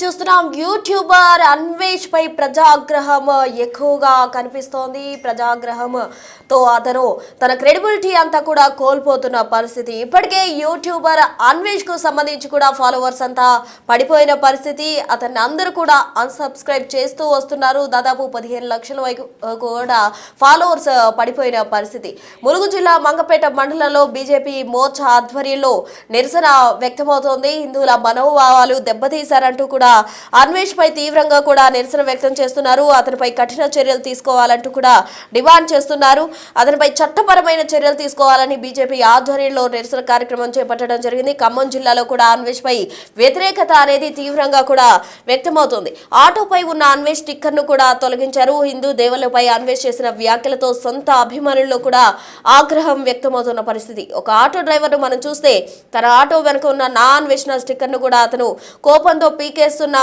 చూస్తున్నాం యూట్యూబర్ అన్వేష్ పై ప్రజాగ్రహం ఎక్కువగా కనిపిస్తోంది. ప్రజాగ్రహంతో అతను తన క్రెడిబిలిటీ అంతా కూడా కోల్పోతున్న పరిస్థితి. ఇప్పటికే యూట్యూబర్ అన్వేష్ కు సంబంధించి కూడా ఫాలోవర్స్ అంతా పడిపోయిన పరిస్థితి. అతన్ని అందరూ కూడా అన్సబ్స్క్రైబ్ చేస్తూ వస్తున్నారు. దాదాపు 15 లక్షల వరకు కూడా ఫాలోవర్స్ పడిపోయిన పరిస్థితి. ములుగు జిల్లా మంగపేట మండలంలో బీజేపీ మోర్చా ఆధ్వర్యంలో నిరసన వ్యక్తమవుతోంది. హిందువుల మనోభావాలు దెబ్బతీశారంటూ కూడా అన్వేష్ పై తీవ్రంగా కూడా నిరసన వ్యక్తం చేస్తున్నారు. అతనిపై కఠిన చర్యలు తీసుకోవాలంటూ కూడా డిమాండ్ చేస్తున్నారు. అతనిపై చట్టపరమైన చర్యలు తీసుకోవాలని బీజేపీ ఆధ్వర్యంలో నిరసన కార్యక్రమం చేపట్టడం జరిగింది. ఖమ్మం జిల్లాలో కూడా అన్వేష్ పై వ్యతిరేకత అనేది తీవ్రంగా కూడా వ్యక్తమవుతుంది. ఆటోపై ఉన్న అన్వేష్ స్టిక్కర్ ను కూడా తొలగించారు. హిందూ దేవులపై అన్వేష్ చేసిన వ్యాఖ్యలతో సొంత అభిమానుల్లో కూడా ఆగ్రహం వ్యక్తమవుతున్న పరిస్థితి. ఒక ఆటో డ్రైవర్ ను మనం చూస్తే తన ఆటో వెనుక ఉన్న నా అన్వేషణ స్టిక్కర్ ను కూడా అతను కోపంతో పీకేస్తున్న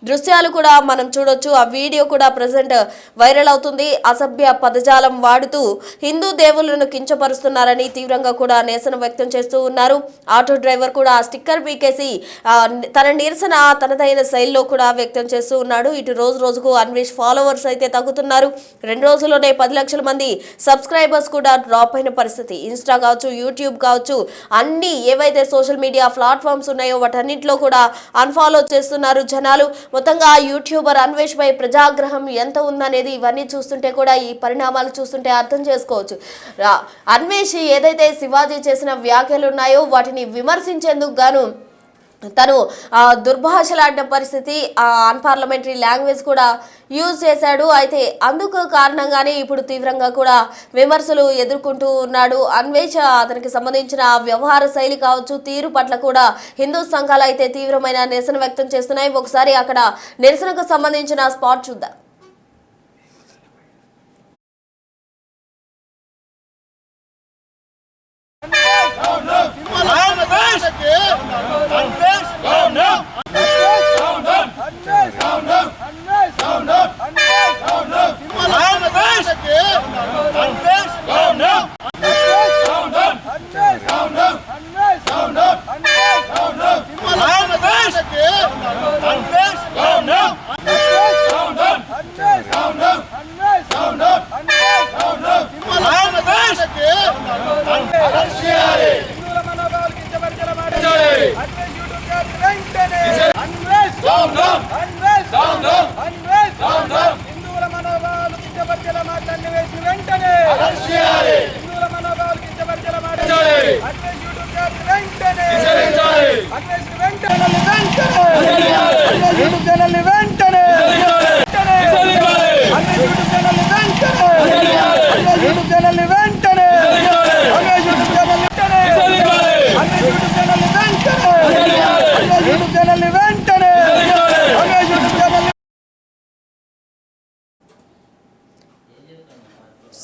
దృశ్యాలు కూడా మనం చూడొచ్చు. ఆ వీడియో కూడా ప్రజెంట్ వైరల్ అవుతుంది. అసభ్య పదజాలం వాడుతూ హిందూ దేవుళ్లను కించపరుస్తున్నారని తీవ్రంగా కూడా నిరసన వ్యక్తం చేస్తూ ఉన్నారు. ఆటో డ్రైవర్ కూడా ఆ స్టిక్కర్ పీకేసి తన నిరసన తనదైన శైలిలో కూడా వ్యక్తం చేస్తూ ఉన్నాడు. ఇటు రోజు రోజుకు అన్వేష్ ఫాలోవర్స్ అయితే తగ్గుతున్నారు. 2 రోజుల్లోనే 10 లక్షల మంది సబ్స్క్రైబర్స్ కూడా డ్రాప్ అయిన పరిస్థితి. ఇన్స్టా కావచ్చు, యూట్యూబ్ కావచ్చు, అన్ని ఏవైతే సోషల్ మీడియా ప్లాట్ఫామ్స్ ఉన్నాయో వాటన్నింటిలో కూడా అన్ఫాలో చేస్తున్నారు జనాలు. మొత్తంగా యూట్యూబర్ అన్వేష్ పై ప్రజాగ్రహం ఎంత ఉందనేది ఇవన్నీ చూస్తుంటే కూడా ఈ పరిణామాలు చూస్తుంటే అర్థం చేసుకోవచ్చు. అన్వేష్ ఏదైతే శివాజీ చేసిన వ్యాఖ్యలు ఉన్నాయో వాటిని విమర్శించేందుకు గాను తను దుర్భాషలాడిన పరిస్థితి, అన్పార్లమెంటరీ లాంగ్వేజ్ కూడా యూజ్ చేశాడు. అయితే అందుకు కారణంగానే ఇప్పుడు తీవ్రంగా కూడా విమర్శలు ఎదుర్కొంటూ ఉన్నాడు అన్వేష్. అతనికి సంబంధించిన వ్యవహార శైలి కావచ్చు, తీరు పట్ల కూడా హిందూ సంఘాలు అయితే తీవ్రమైన నిరసన వ్యక్తం చేస్తున్నాయి. ఒకసారి అక్కడ నిరసనకు సంబంధించిన స్పాట్ చూద్దాం.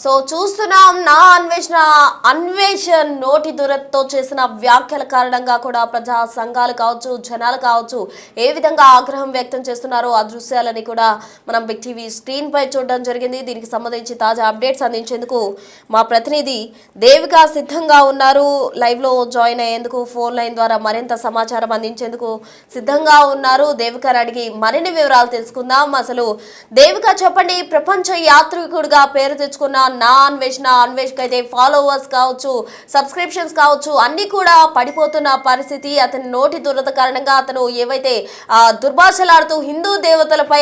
సో చూస్తున్నాం నా అన్వేష్ నోటి దురతో చేసిన వ్యాఖ్యల కారణంగా కూడా ప్రజా సంఘాలు కావచ్చు, జనాలు కావచ్చు ఏ విధంగా ఆగ్రహం వ్యక్తం చేస్తున్నారో ఆ దృశ్యాలని కూడా మనం బిగ్ టీవీ స్క్రీన్ పై చూడడం జరిగింది. దీనికి సంబంధించి తాజా అప్డేట్స్ అందించేందుకు మా ప్రతినిధి దేవిక సిద్ధంగా ఉన్నారు. లైవ్ లో జాయిన్ అయ్యేందుకు ఫోన్ లైన్ ద్వారా మరింత సమాచారం అందించేందుకు సిద్ధంగా ఉన్నారు. దేవికని అడిగి మరిన్ని వివరాలు తెలుసుకుందాం. అసలు దేవిక చెప్పండి, ప్రపంచ యాత్రికుడిగా పేరు తెచ్చుకున్న నా అన్వేష్ అయితే ఫాలోవర్స్ కావచ్చు, సబ్స్క్రిప్షన్స్ కావచ్చు అన్ని కూడా పడిపోతున్న పరిస్థితి. అతని నోటి దురద కారణంగా అతను ఏవైతే దుర్భాషలాడుతూ హిందూ దేవతలపై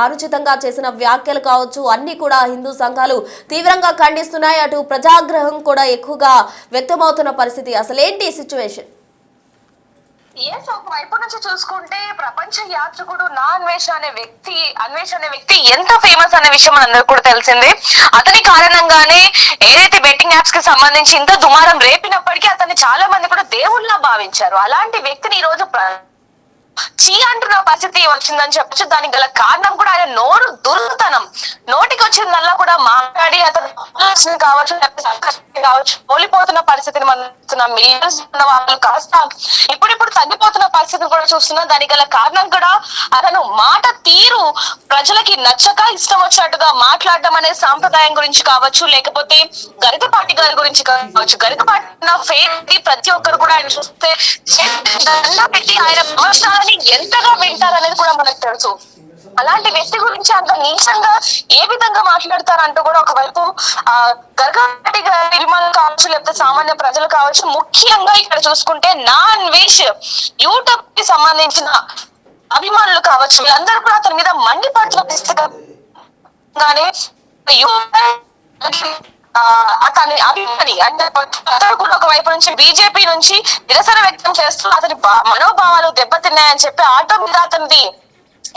అనుచితంగా చేసిన వ్యాఖ్యలు కావచ్చు అన్ని కూడా హిందూ సంఘాలు తీవ్రంగా ఖండిస్తున్నాయి. అటు ప్రజాగ్రహం కూడా ఎక్కువగా వ్యక్తమవుతున్న పరిస్థితి. అసలేంటి సిచ్యువేషన్? ఒక వైపు నుంచి చూసుకుంటే ప్రపంచ యాత్రికుడు నా అన్వేష్ అనే వ్యక్తి ఎంత ఫేమస్ అనే విషయం మనందరూ కూడా తెలిసిందే. అతని కారణంగానే ఏదైతే బెట్టింగ్ యాప్స్ కి సంబంధించి ఇంత దుమారం రేపినప్పటికీ అతన్ని చాలా మంది కూడా దేవుళ్ళ భావించారు. అలాంటి వ్యక్తిని ఈ రోజు చీ అంటున్న పరిస్థితి వచ్చిందని చెప్పచ్చు. దానికి గల కారణం కూడా ఆయన నోరు దుర్తనం. నోటికి వచ్చిందల్లా కూడా మాట్లాడి అతను కావచ్చు కోల్పోతున్న పరిస్థితిని మనం వాళ్ళు కాస్త ఇప్పుడు తగ్గిపోతున్న పరిస్థితిని కూడా చూస్తున్నాం. దానికి గల కారణం కూడా అతను మాట తీరు ప్రజలకి నచ్చక ఇష్టం వచ్చినట్టుగా మాట్లాడడం అనే సాంప్రదాయం గురించి కావచ్చు, లేకపోతే గరికపాటి గారి గురించి కావచ్చు. గరికపాటి ఫేస్ ప్రతి ఒక్కరు కూడా ఆయన చూస్తే పెట్టి ఆయన మాటల్ని ఎంతగా వింటారనేది కూడా మనకు తెలుసు. అలాంటి వ్యక్తి గురించి అంత నీచంగా ఏ విధంగా మాట్లాడతారంటూ కూడా ఒకవైపు గర్గపాటి గారి అభిమానులు కావచ్చు, లేకపోతే సామాన్య ప్రజలు కావచ్చు, ముఖ్యంగా ఇక్కడ చూసుకుంటే నాన్ వెజ్ యూట్యూబ్ కి సంబంధించిన అభిమానులు కావచ్చు, వీళ్ళందరూ కూడా అతని మీద మండిపడుతున్న పుస్తకంగానే అతని అభిమాని అంటే అతను కూడా ఒకవైపు నుంచి బీజేపీ నుంచి నిరసన వ్యక్తం చేస్తూ అతని మనోభావాలు దెబ్బతిన్నాయని చెప్పి ఆటో మీద అతనిది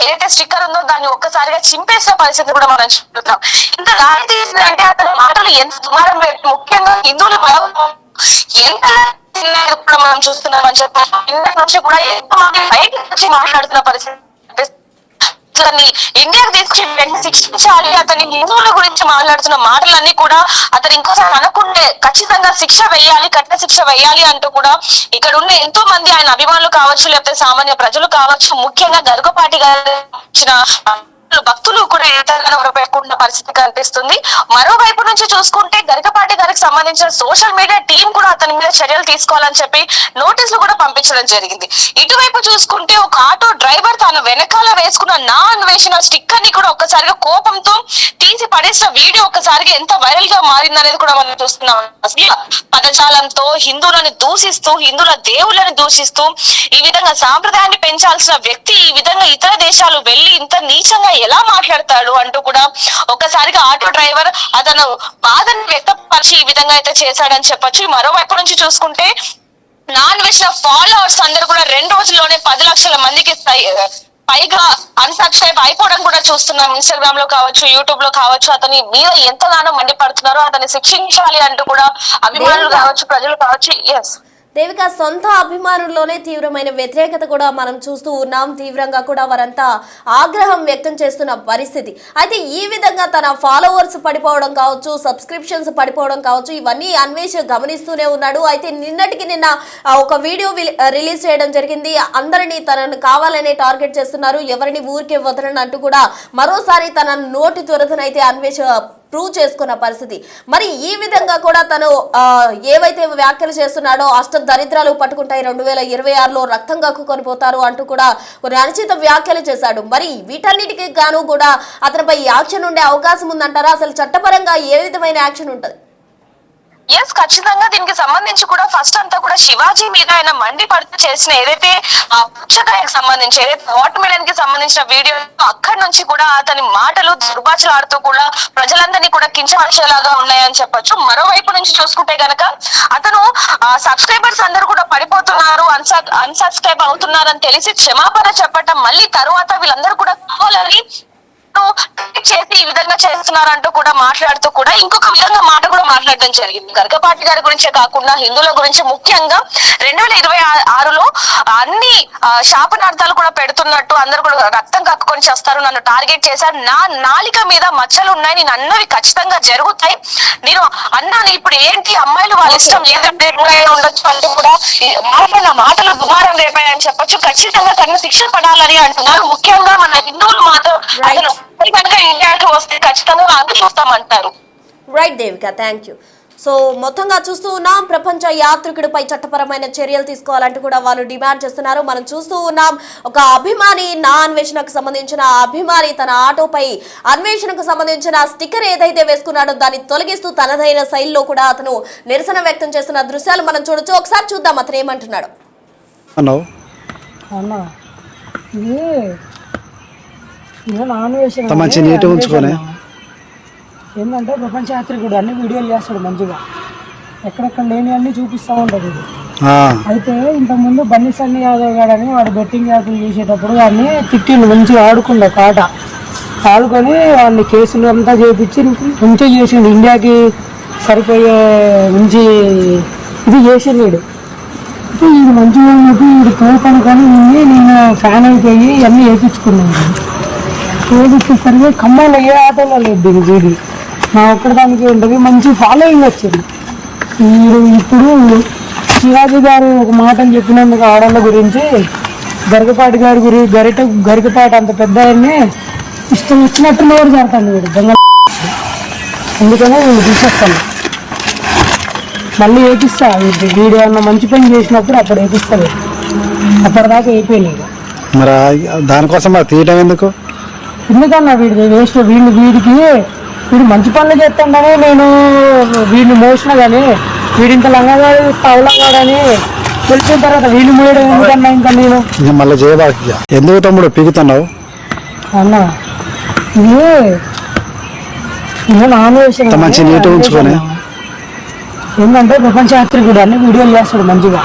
ఏదైతే స్టిక్కర్ ఉందో దాన్ని ఒక్కసారిగా చింపేసిన పరిస్థితి కూడా మనం చూస్తున్నాం. ఇంత దారి తీసిందంటే అతని మాటలు ఎంత దుమారం పెట్టి ముఖ్యంగా హిందువులు ఎంత కూడా మనం చూస్తున్నాం అని చెప్పి నుంచి కూడా ఎంతో మంది బయటకు వచ్చి మాట్లాడుతున్న పరిస్థితి. అతన్ని ఇండియాకి తీసుకుని శిక్షించాలి, అతని హిందువుల గురించి మాట్లాడుతున్న మాటలన్నీ కూడా అతను ఇంకోసారి అనుకుంటే ఖచ్చితంగా శిక్ష వేయాలి, కఠిన శిక్ష వేయాలి అంటూ కూడా ఇక్కడ ఉన్న ఎంతో మంది ఆయన అభిమానులు కావచ్చు, లేకపోతే సామాన్య ప్రజలు కావచ్చు, ముఖ్యంగా గర్గపాటి గారు వచ్చిన భక్తులు కూడా ఎంతగానో పెట్టుకున్న పరిస్థితి కనిపిస్తుంది. మరోవైపు నుంచి చూసుకుంటే గరికపాటి గారికి సంబంధించిన సోషల్ మీడియా టీం కూడా అతని మీద చర్యలు తీసుకోవాలని చెప్పి నోటీసులు కూడా పంపించడం జరిగింది. ఇటువైపు చూసుకుంటే ఒక ఆటో డ్రైవర్ తాను వెనకాల వేసుకున్న నా అన్వేషణ స్టిక్కర్ ని కూడా ఒక్కసారిగా కోపంతో తీసి పడేసిన వీడియో ఒక్కసారిగా ఎంత వైరల్ గా మారిందనేది కూడా మనం చూస్తున్నాం. పదజాలంతో హిందువులను దూషిస్తూ, హిందువుల దేవుళ్ళని దూషిస్తూ ఈ విధంగా సాంప్రదాయాన్ని పెంచాల్సిన వ్యక్తి ఈ విధంగా ఇతర దేశాలు వెళ్లి ఇంత నీచంగా ఎలా మాట్లాడతాడు అంటూ కూడా ఒకసారిగా ఆటో డ్రైవర్ అతను బాధను వ్యక్తపరిచి ఈ విధంగా అయితే చేశాడని చెప్పొచ్చు. మరోవైపు నుంచి చూసుకుంటే నాన్ వెజ్ ఫాలోవర్స్ అందరూ కూడా 2 రోజుల్లోనే 10 లక్షల మందికి పైగా అన్సబ్స్క్రైబ్ అయిపోవడం కూడా చూస్తున్నాం. ఇన్స్టాగ్రామ్ లో కావచ్చు, యూట్యూబ్ లో కావచ్చు, అతని మీద ఎంతగానో మండిపడుతున్నారో, అతన్ని శిక్షించాలి అంటూ కూడా అభిమానులు కావచ్చు, ప్రజలు కావచ్చు. ఎస్ దేవిక, సొంత అభిమానుల్లోనే తీవ్రమైన వ్యతిరేకత కూడా మనం చూస్తూ ఉన్నాం. తీవ్రంగా కూడా వారంతా ఆగ్రహం వ్యక్తం చేస్తున్న పరిస్థితి. అయితే ఈ విధంగా తన ఫాలోవర్స్ పడిపోవడం కావచ్చు, సబ్స్క్రిప్షన్స్ పడిపోవడం కావచ్చు, ఇవన్నీ అన్వేష్ గమనిస్తూనే ఉన్నాడు. అయితే నిన్నటికి నిన్న ఒక వీడియో రిలీజ్ చేయడం జరిగింది. అందరినీ తనను కావాలనే టార్గెట్ చేస్తున్నారు, ఎవరిని ఊరికే వదలని అంటూ కూడా మరోసారి తన నోటి త్వరతనైతే అన్వేష్ ప్రూవ్ చేసుకున్న పరిస్థితి. మరి ఈ విధంగా కూడా తను ఏవైతే వ్యాఖ్యలు చేస్తున్నాడో, అష్ట దరిద్రాలు పట్టుకుంటాయి 2026లో రక్తం కక్కుకొని పోతారు అంటూ కూడా కొన్ని అనుచిత వ్యాఖ్యలు చేశాడు. మరి వీటన్నిటికీ గాను కూడా అతనిపై యాక్షన్ ఉండే అవకాశం ఉందంటారా? అసలు చట్టపరంగా ఏ విధమైన యాక్షన్ ఉంటుంది? ఎస్, ఖచ్చితంగా దీనికి సంబంధించి కూడా ఫస్ట్ అంతా కూడా శివాజీ మీద ఆయన మండిపడుతూ చేసిన ఏదైతే పుచ్చకాయకు సంబంధించి, ఏదైతే వాటర్ మిలన్ కి సంబంధించిన వీడియో, అక్కడి నుంచి కూడా అతని మాటలు దుర్భాషలాడుతూ కూడా ప్రజలందరినీ కూడా కించపరిచేలాగా ఉన్నాయని చెప్పొచ్చు. మరోవైపు నుంచి చూసుకుంటే గనక అతను సబ్స్క్రైబర్స్ అందరూ కూడా పడిపోతున్నారు, అన్సబ్స్క్రైబ్ అవుతున్నారని తెలిసి క్షమాపణ చెప్పటం, మళ్ళీ తరువాత వీళ్ళందరూ కూడా కావాలని చేసి ఈ విధంగా చేస్తున్నారంటూ కూడా మాట్లాడుతూ కూడా ఇంకొక విధంగా మాట కూడా మాట్లాడడం జరిగింది. గర్గపాటి గారి గురించే కాకుండా హిందువుల గురించి ముఖ్యంగా 2026లో అన్ని శాపనార్థాలు కూడా పెడుతున్నట్టు, అందరూ కూడా రక్తం కక్కుకొని చేస్తారు, నన్ను టార్గెట్ చేశారు, నా నాలిక మీద మచ్చలు ఉన్నాయి, నేను అన్నవి ఖచ్చితంగా జరుగుతాయి, నేను అన్నాను, ఇప్పుడు ఏంటి అమ్మాయిలు వాళ్ళ ఇష్టం ఏదంటే ఉండొచ్చు అంటూ కూడా మాట్లాడిన మాటలు దుమారం రేపాయని చెప్పొచ్చు. ఖచ్చితంగా తన శిక్ష పడాలని అంటున్నారు. ముఖ్యంగా మన హిందువులు మాత్రం కనుక ఇండియాకి వస్తే ఖచ్చితంగా అందరూ చూస్తామంటారు. Right Devika, thank you. So మొత్తంగా చూస్తూ ఉన్నాం, ప్రపంచ యాత్రికుడిపై చట్టపరమైన చర్యలు తీసుకోవాలంటూ కూడా వాళ్ళు డిమాండ్ చేస్తున్నారు. మనం చూస్తూ ఉన్నాం, ఒక అభిమాని, నా అన్వేషణకు సంబంధించిన అభిమాని తన ఆటోపై అన్వేషణకు సంబంధించిన స్టిక్కర్ ఏదైతే వేసుకున్నాడో దాన్ని తొలగిస్తూ తనదైన శైలిలో కూడా అతను నిరసన వ్యక్తం చేస్తున్న దృశ్యాలు మనం చూడొచ్చు. ఒకసారి చూద్దాం అతను ఏమంటున్నాడు. ఏంటంటే ప్రపంచ యాత్రికుడు అన్ని వీడియోలు చేస్తాడు మంచిగా, ఎక్కడెక్కడ లేని అన్ని చూపిస్తూ ఉంటాడు. అయితే ఇంతకుముందు బన్నీ సన్నీ యాదవ్ గారని వాడు బెట్టింగ్ యాప్లు చేసేటప్పుడు వాడిని తిట్టిండు, మంచిగా ఆడుకుండే కాట ఆడుకొని వాడిని కేసులు అంతా చేయించి మంచిగా చేసిండు, ఇండియాకి సరిపోయే మంచి ఇది చేసిండు వీడు. అయితే ఇది మంచిగా ఉన్నట్టు వీడు తోపనుకొని నేను ఫ్యాన్ అయిపోయి అన్నీ వేయించుకున్నాను. వేయించేసరికి ఖమ్మంలో ఏ ఆటోలో లేదు వీడి, నా ఒక్కదానికి ఉంటుంది, మంచి ఫాలోయింగ్ వచ్చింది. మీరు ఇప్పుడు శివాజీ గారు ఒక మాటలు చెప్పినందుకు ఆడవాళ్ళ గురించి, గరికపాటి గారి గరికపాటి అంత పెద్ద ఆయన్ని ఇష్టం వచ్చినట్టు నోరు చేస్తాను వీడు దొంగ. అందుకనే నేను తీసేస్తాను, మళ్ళీ వేపిస్తా. వీడు అన్న మంచి పని చేసినప్పుడు అప్పుడు వేపిస్తాను, అప్పటిదాకా అయిపోయినాయి. మరి దానికోసం మరి తీయటం ఎందుకు? ఎందుకన్నా వీడిది వేస్ట్. వీడు మంచి పనులు చేస్తాడని నేను వీడిని మోసిన కానీ వీడింత లంగగాడు పౌలంగాడని తెలిసిన తర్వాత వీళ్ళు మోయడం ఎందుకన్నా ఇంకా నేను ఇక మళ్ళీ చేయబాకి. ఎందుకు తమ్ముడు పీకుతున్నావు అన్నా? ఇది నాన్ వేసిన మంచి నీట్ ఉంచుకొని ఏంటంటే ప్రపంచ యాత్రికుడు అన్ని వీడియోలు చేస్తాడు మంచిగా,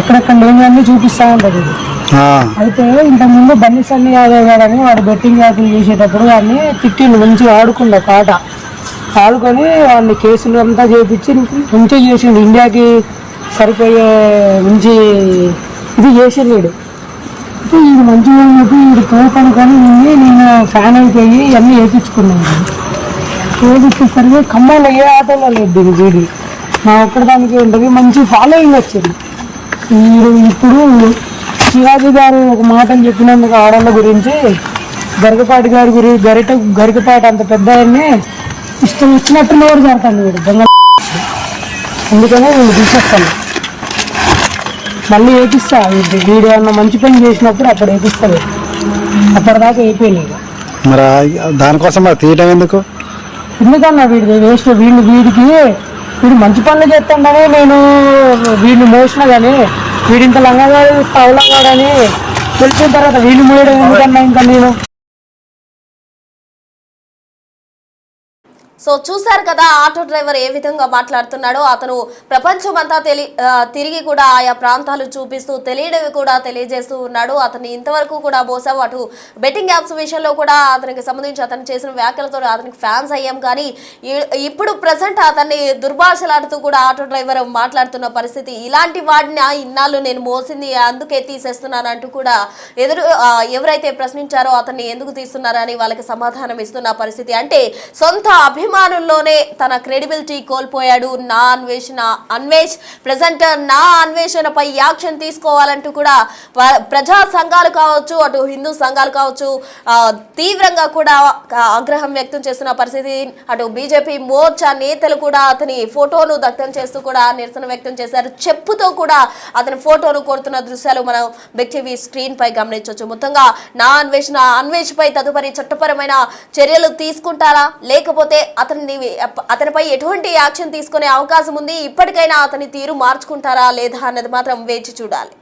ఎక్కడెక్కడ లేని అన్ని చూపిస్తా ఉంటాడు ఇది. అయితే ఇంతకుముందు బన్నీ సన్నీ యాదవ్ గారు అని వాడు బెట్టింగ్ యాప్లు చేసేటప్పుడు వాడిని తిట్టిండు, మంచిగా ఆడుకుండు ఒక ఆట ఆడుకొని వాడిని కేసులు అంతా చేయించి మంచిగా చేసిండు, ఇండియాకి సరిపోయే మంచి ఇది చేసిండు వీడు. అయితే వీడు మంచిగా ఉన్నట్టు వీడు తోపనుకొని నేను ఫ్యాన్ అయిపోయి ఇవన్నీ వేయించుకున్నాను. వేయించేసరికి ఖమ్మంలో ఏ ఆటోలో లేదు దీని వీడి నా ఒక్కదానికి ఉంటుంది, మంచి ఫాలోయింగ్ వచ్చింది. ఇప్పుడు శివాజీ గారు ఒక మాటలు చెప్పినందుకు ఆడవాళ్ళ గురించి గరికపాటి గారి గరికపాటి అంత పెద్ద ఆయన్ని ఇష్టం వచ్చినట్టు నోరు జరుగుతాను వీడు దొంగ. అందుకనే నేను తీసేస్తాను, మళ్ళీ వేపిస్తా. వీడు ఏమన్నా మంచి పని చేసినప్పుడు అప్పుడు వేపిస్తాడు, అప్పటిదాకా అయిపోయినాయి. మరి దానికోసం మరి తీయటం ఎందుకు? ఎందుకన్నా వీడిది వేస్ట్. వీడు మంచి పనులు చేస్తాడని నేను వీడిని మోసిన కానీ వీడింత లంగగాడు పౌలంగాడని తెలిసిన తర్వాత వీళ్ళు మోయడం ఎందుకన్నా ఇంకా నేను. సో చూశారు కదా ఆటో డ్రైవర్ ఏ విధంగా మాట్లాడుతున్నాడో. అతను ప్రపంచమంతా తిరిగి కూడా ఆయా ప్రాంతాలు చూపిస్తూ తెలియనివి కూడా తెలియజేస్తూ ఉన్నాడు. అతన్ని ఇంతవరకు కూడా బహుశా అటు బెట్టింగ్ యాప్స్ విషయంలో కూడా అతనికి సంబంధించి అతను చేసిన వ్యాఖ్యలతో అతనికి ఫ్యాన్స్ అయ్యాం, కానీ ఇప్పుడు ప్రజెంట్ అతన్ని దుర్భాషలాడుతూ కూడా ఆటో డ్రైవర్ మాట్లాడుతున్న పరిస్థితి. ఇలాంటి వాడిని ఇన్నాళ్ళు నేను మోసింది అందుకే తీసేస్తున్నాను అంటూ కూడా ఎవరైతే ప్రశ్నించారో అతన్ని ఎందుకు తీస్తున్నారని వాళ్ళకి సమాధానం ఇస్తున్న పరిస్థితి. అంటే సొంత అభిమానుల్లోనే తన క్రెడిబిలిటీ కోల్పోయాడు అన్వేష్. ప్రజెంట్ నా అన్వేషణపై యాక్షన్ తీసుకోవాలంటూ కూడా ప్రజా సంఘాలు కావచ్చు, అటు హిందూ సంఘాలు కావచ్చు తీవ్రంగా కూడా ఆగ్రహం వ్యక్తం చేస్తున్న పరిస్థితి. అటు బీజేపీ మోర్చా నేతలు కూడా అతని ఫోటోను దగ్ధం చేస్తూ కూడా నిరసన వ్యక్తం చేశారు. చెప్పుతో కూడా అతని ఫోటోను కొడుతున్న దృశ్యాలు మనం బిగ్ టీవీ స్క్రీన్ పై గమనించవచ్చు. మొత్తంగా నా అన్వేష్ పై తదుపరి చట్టపరమైన చర్యలు తీసుకుంటారా, లేకపోతే అతనిపై ఎటువంటి యాక్షన్ తీసుకునే అవకాశం ఉంది, ఇప్పటికైనా అతని తీరు మార్చుకుంటారా లేదా అన్నది మాత్రం వేచి చూడాలి.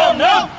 Unleash!